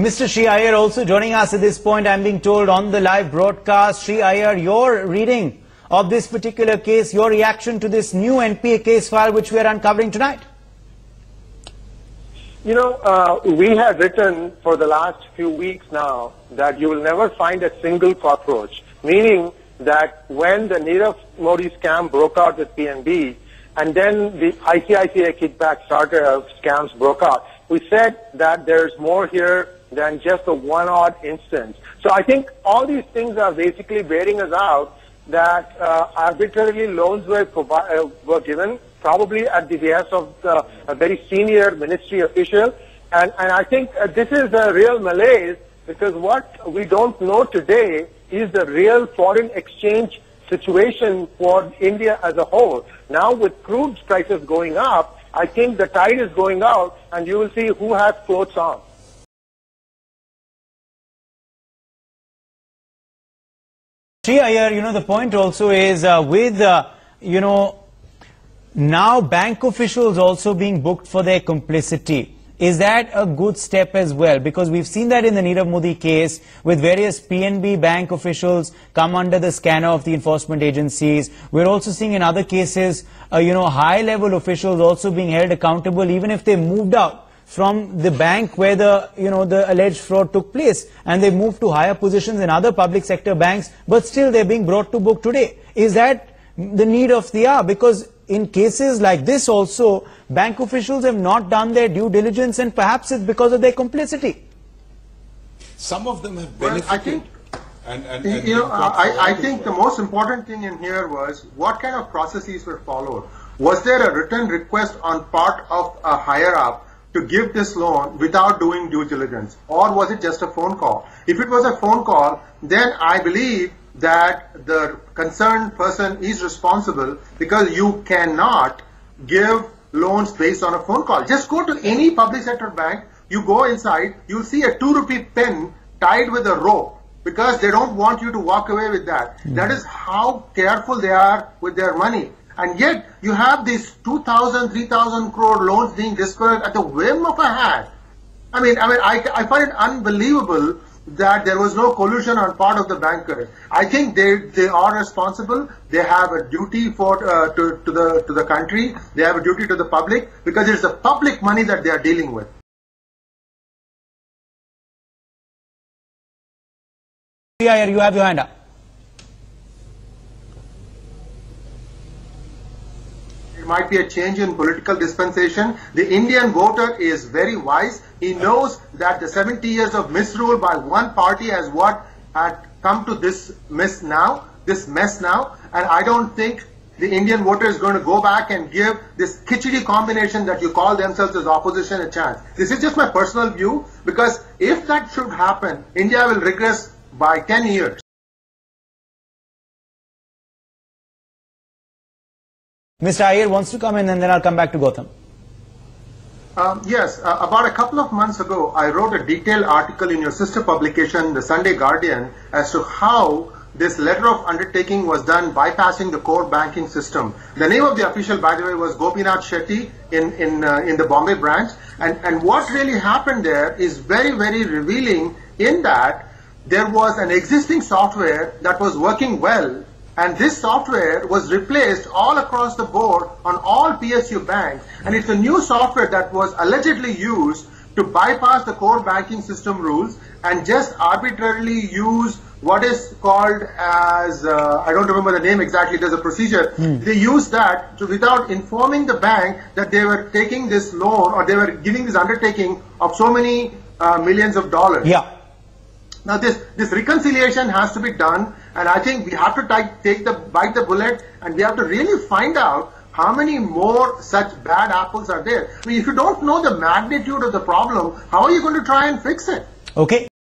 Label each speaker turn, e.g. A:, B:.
A: Mr. Sree Iyer also joining us at this point, I'm being told, on the live broadcast. Sree Iyer, your reading of this particular case, your reaction to this new NPA case file which we are uncovering tonight.
B: You know, we have written for the last few weeks now that you will never find a single cockroach, meaning that when the Nirav Modi scam broke out with PNB and then the ICICI kickback starter scams broke out, we said that there's more here than just a one-odd instance. So I think all these things are basically bearing us out that arbitrarily loans were given, probably at the behest of a very senior ministry official. And I think this is a real malaise, because what we don't know today is the real foreign exchange situation for India as a whole. Now with crude prices going up, I think the tide is going out and you will see who has clothes on.
A: Sree Iyer, the point also is with, now bank officials also being booked for their complicity. Is that a good step as well? Because we've seen that in the Nirav Modi case with various PNB bank officials come under the scanner of the enforcement agencies. We're also seeing in other cases, high-level officials also being held accountable even if they moved out from the bank where the alleged fraud took place, and they moved to higher positions in other public sector banks, but still they're being brought to book today. Is that the need of the hour? Because in cases like this also, bank officials have not done their due diligence, and perhaps it's because of their complicity.
C: Some of them have benefited.
D: I think the most important thing in here was what kind of processes were followed. Was there a written request on part of a higher up to give this loan without doing due diligence, or was it just a phone call? If it was a phone call, then I believe that the concerned person is responsible, because you cannot give loans based on a phone call. Just go to any public sector bank, you go inside, you'll see a 2 rupee pen tied with a rope, because they don't want you to walk away with that. That is how careful they are with their money. And yet you have these 2,000, 3,000 crore loans being dispersed at the whim of a hat. I find it unbelievable that there was no collusion on part of the bankers. I think they are responsible. They have a duty to the country. They have a duty to the public, because it's the public money that they are dealing with.
A: Sree Iyer, you have your hand up.
D: There might be a change in political dispensation. The Indian voter is very wise. He knows that the 70 years of misrule by one party has what had come to this mess now. And I don't think the Indian voter is going to go back and give this khichdi combination that you call themselves as opposition a chance. This is just my personal view, because if that should happen, India will regress by 10 years.
A: Mr. Iyer wants to come in, and then I'll come back to Gautam.
D: Yes, about a couple of months ago, I wrote a detailed article in your sister publication, the Sunday Guardian, as to how this letter of undertaking was done bypassing the core banking system. The name of the official, by the way, was Gopinath Shetty in the Bombay branch. And what really happened there is very, very revealing, in that there was an existing software that was working well, and this software was replaced all across the board on all PSU banks. And it's a new software that was allegedly used to bypass the core banking system rules and just arbitrarily use what is called as, I don't remember the name exactly, there's a procedure. They used that without informing the bank that they were taking this loan, or they were giving this undertaking of so many millions of dollars.
A: Yeah.
D: Now this reconciliation has to be done, and I think we have to bite the bullet, and we have to really find out how many more such bad apples are there. If you don't know the magnitude of the problem, how are you going to try and fix it?
A: Okay.